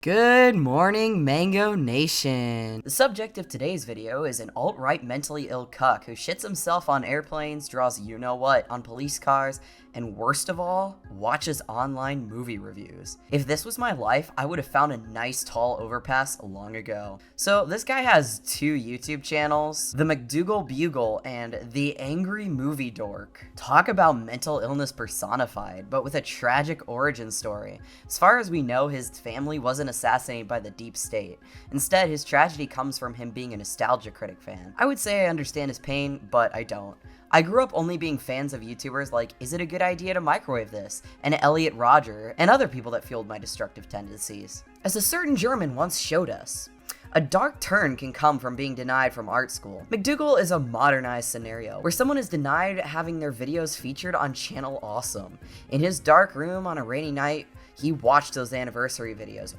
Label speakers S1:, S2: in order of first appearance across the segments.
S1: Good morning, Mango Nation! The subject of today's video is an alt-right mentally ill cuck who shits himself on airplanes, draws you-know-what on police cars, and worst of all, watches online movie reviews. If this was my life, I would have found a nice tall overpass long ago. So this guy has two YouTube channels, The McDougal Bugle and The Angry Movie Dork. Talk about mental illness personified, but with a tragic origin story. As far as we know, his family wasn't assassinated by the deep state. Instead, his tragedy comes from him being a Nostalgia Critic fan. I would say I understand his pain, but I don't. I grew up only being fans of YouTubers like Is It a Good Idea to Microwave This? And Elliot Rodger, and other people that fueled my destructive tendencies. As a certain German once showed us, a dark turn can come from being denied from art school. McDougal is a modernized scenario, where someone is denied having their videos featured on Channel Awesome. In his dark room on a rainy night, he watched those anniversary videos,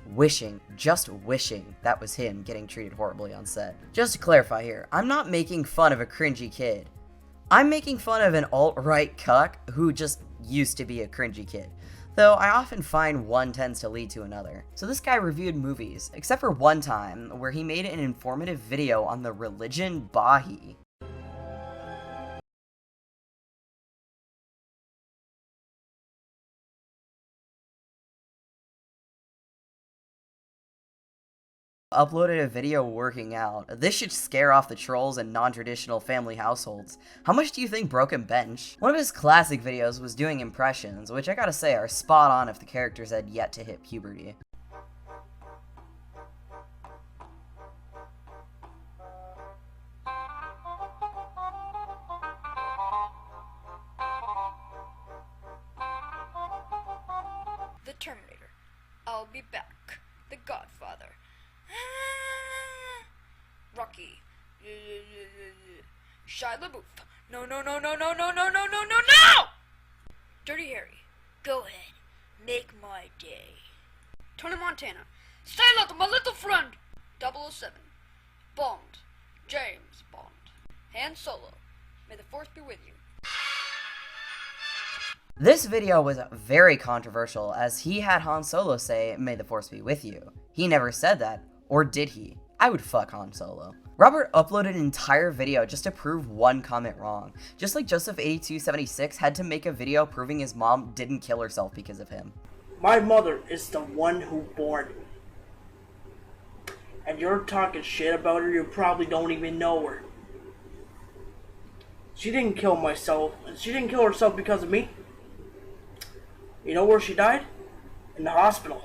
S1: just wishing that was him getting treated horribly on set. Just to clarify here, I'm not making fun of a cringy kid. I'm making fun of an alt-right cuck who just used to be a cringy kid. Though I often find one tends to lead to another. So this guy reviewed movies, except for one time where he made an informative video on the religion Baha'i. Uploaded a video working out. This should scare off the trolls in non-traditional family households. How much do you think Broken Bench? One of his classic videos was doing impressions, which I gotta say are spot on if the characters had yet to hit puberty.
S2: The Terminator. I'll be back. The Godfather. Rocky. Shia LaBeouf. No, no, no, no, no, no, no, no, no, no, no! Dirty Harry. Go ahead. Make my day. Tony Montana. Say hello to my little friend. 007. Bond. James Bond. Han Solo. May the force be with you.
S1: This video was very controversial as he had Han Solo say, "May the Force be with you." He never said that, or did he? I would fuck Han Solo. Robert uploaded an entire video just to prove one comment wrong, just like Joseph8276 had to make a video proving his mom didn't kill herself because of him.
S3: My mother is the one who born me. And you're talking shit about her, you probably don't even know her. She didn't kill myself, and she didn't kill herself because of me. You know where she died? In the hospital.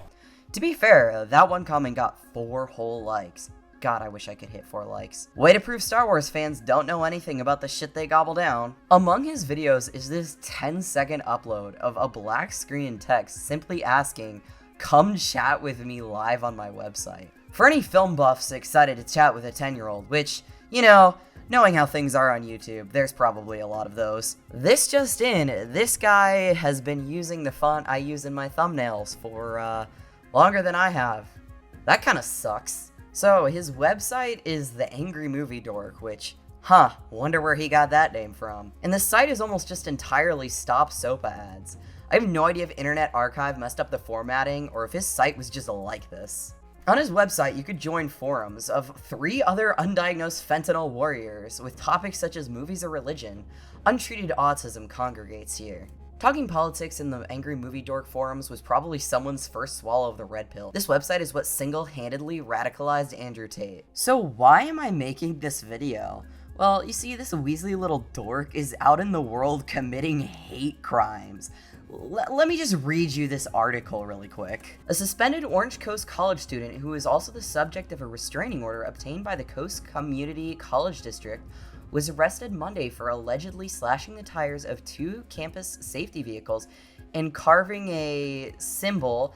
S1: To be fair, that one comment got 4 whole likes. God, I wish I could hit 4 likes. Way to prove Star Wars fans don't know anything about the shit they gobble down. Among his videos is this 10-second upload of a black screen text simply asking, "Come chat with me live on my website." For any film buffs excited to chat with a 10-year-old, which, you know, knowing how things are on YouTube, there's probably a lot of those. This just in, this guy has been using the font I use in my thumbnails for, longer than I have. That kinda sucks. So, his website is The Angry Movie Dork, which, wonder where he got that name from. And the site is almost just entirely stop SOPA ads. I have no idea if Internet Archive messed up the formatting, or if his site was just like this. On his website, you could join forums of 3 other undiagnosed fentanyl warriors with topics such as movies or religion. Untreated autism congregates here. Talking politics in the Angry Movie Dork forums was probably someone's first swallow of the red pill. This website is what single-handedly radicalized Andrew Tate. So why am I making this video? Well, you see, this Weasley little dork is out in the world committing hate crimes. Let me just read you this article really quick. A suspended Orange Coast college student who is also the subject of a restraining order obtained by the Coast Community College District was arrested Monday for allegedly slashing the tires of 2 campus safety vehicles and carving a symbol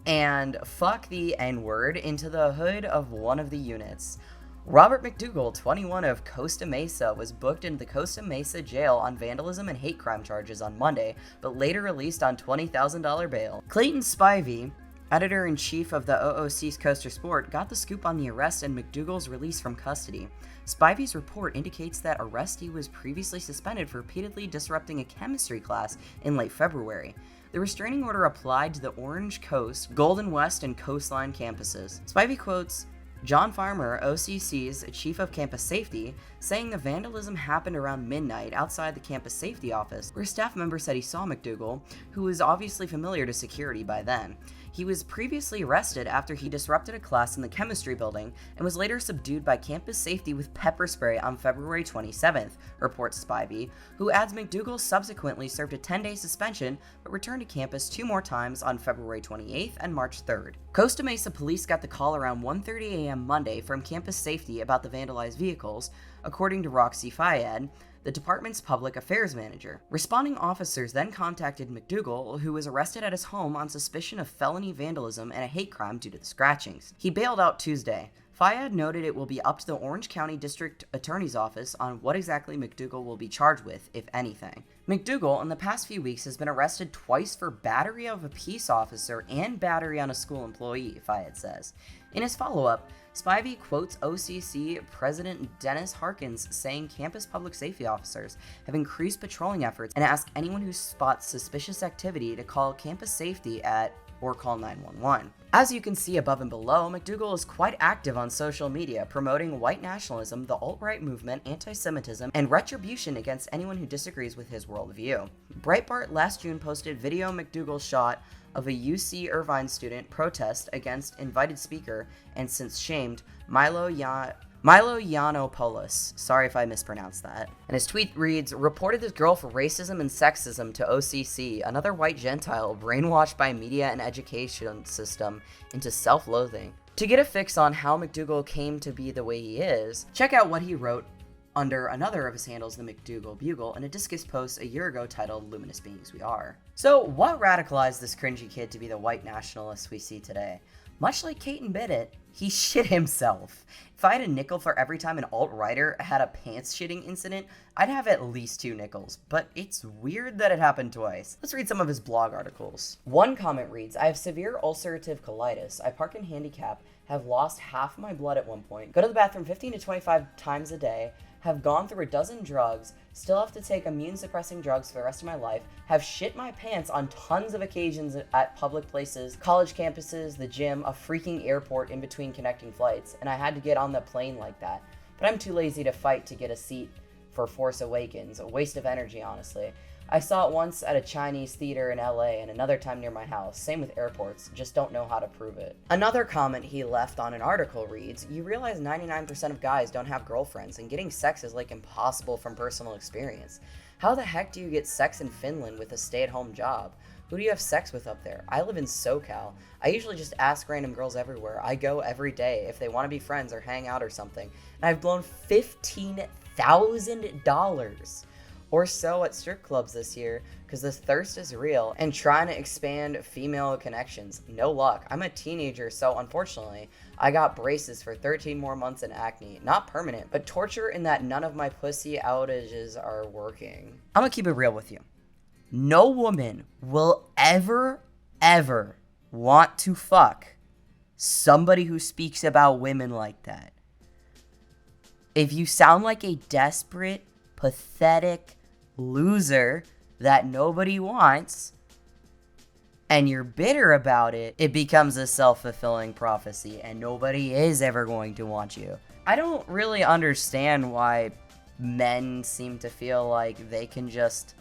S1: and "fuck the N-word" into the hood of one of the units. Robert McDougal, 21 of Costa Mesa, was booked into the Costa Mesa jail on vandalism and hate crime charges on Monday, but later released on $20,000 bail. Clayton Spivey, editor-in-chief of the OOC's Coaster Sport, got the scoop on the arrest and McDougal's release from custody. Spivey's report indicates that arrestee was previously suspended for repeatedly disrupting a chemistry class in late February. The restraining order applied to the Orange Coast, Golden West, and Coastline campuses. Spivey quotes John Farmer, OCC's chief of campus safety, saying the vandalism happened around midnight outside the campus safety office, where a staff member said he saw McDougal, who was obviously familiar to security by then. He was previously arrested after he disrupted a class in the chemistry building and was later subdued by campus safety with pepper spray on February 27th, reports Spivey, who adds McDougal subsequently served a 10-day suspension but returned to campus 2 more times on February 28th and March 3rd. Costa Mesa police got the call around 1:30 a.m. Monday from campus safety about the vandalized vehicles, according to Roxy Fayed, the department's public affairs manager. Responding officers then contacted McDougal, who was arrested at his home on suspicion of felony vandalism and a hate crime due to the scratchings. He bailed out Tuesday. Fayed noted it will be up to the Orange County District Attorney's Office on what exactly McDougal will be charged with, if anything. McDougal, in the past few weeks, has been arrested twice for battery of a peace officer and battery on a school employee, Fayed says. In his follow-up, Spivey quotes OCC President Dennis Harkins saying campus public safety officers have increased patrolling efforts and ask anyone who spots suspicious activity to call campus safety at or call 911. As you can see above and below, McDougal is quite active on social media, promoting white nationalism, the alt-right movement, anti-Semitism, and retribution against anyone who disagrees with his worldview. Breitbart last June posted video McDougal shot of a UC Irvine student protest against invited speaker and since shamed Milo Yiannopoulos. Sorry if I mispronounced that. And his tweet reads, reported this girl for racism and sexism to OCC, another white Gentile brainwashed by media and education system into self-loathing. To get a fix on how McDougal came to be the way he is, check out what he wrote under another of his handles, the McDougal Bugle, in a Discus post a year ago titled Luminous Beings We Are. So, what radicalized this cringy kid to be the white nationalist we see today? Much like Caton Bidditt, he shit himself. If I had a nickel for every time an alt-righter had a pants-shitting incident, I'd have at least 2 nickels, but it's weird that it happened twice. Let's read some of his blog articles. One comment reads, I have severe ulcerative colitis, I park in handicap, have lost half my blood at one point, go to the bathroom 15 to 25 times a day, have gone through a dozen drugs, still have to take immune-suppressing drugs for the rest of my life, have shit my pants on tons of occasions at public places, college campuses, the gym, a freaking airport in between connecting flights, and I had to get on the plane like that. But I'm too lazy to fight to get a seat for Force Awakens, a waste of energy, honestly. I saw it once at a Chinese theater in LA and another time near my house. Same with airports, just don't know how to prove it. Another comment he left on an article reads, you realize 99% of guys don't have girlfriends and getting sex is like impossible from personal experience. How the heck do you get sex in Finland with a stay-at-home job? Who do you have sex with up there? I live in SoCal. I usually just ask random girls everywhere. I go every day if they want to be friends or hang out or something. And I've blown $15,000 or so at strip clubs this year because this thirst is real and trying to expand female connections. No luck. I'm a teenager, so unfortunately, I got braces for 13 more months and acne. Not permanent, but torture in that none of my pussy outages are working. I'm gonna keep it real with you. No woman will ever want to fuck somebody who speaks about women like that. If you sound like a desperate, pathetic loser that nobody wants, and you're bitter about it, it becomes a self-fulfilling prophecy, and nobody is ever going to want you. I don't really understand why men seem to feel like they can just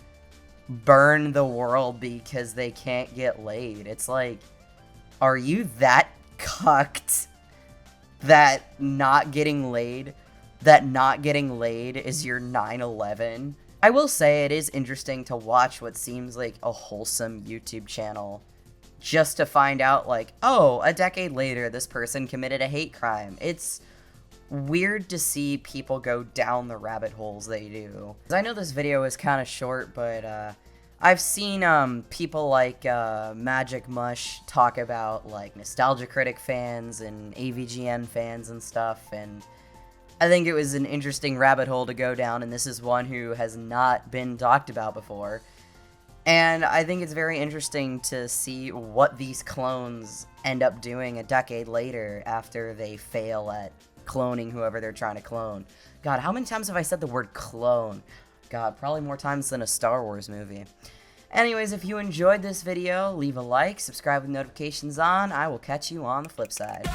S1: burn the world because they can't get laid. It's like, are you that cucked that not getting laid is your 9/11? I will say it is interesting to watch what seems like a wholesome YouTube channel just to find out, like, oh, a decade later, this person committed a hate crime. It's weird to see people go down the rabbit holes they do. I know this video is kind of short, but I've seen people like Magic Mush talk about, like, Nostalgia Critic fans and AVGN fans and stuff, and I think it was an interesting rabbit hole to go down, and this is one who has not been talked about before. And I think it's very interesting to see what these clones end up doing a decade later after they fail at cloning whoever they're trying to clone. God, how many times have I said the word clone? God, probably more times than a Star Wars movie. Anyways, if you enjoyed this video, leave a like, subscribe with notifications on. I will catch you on the flip side.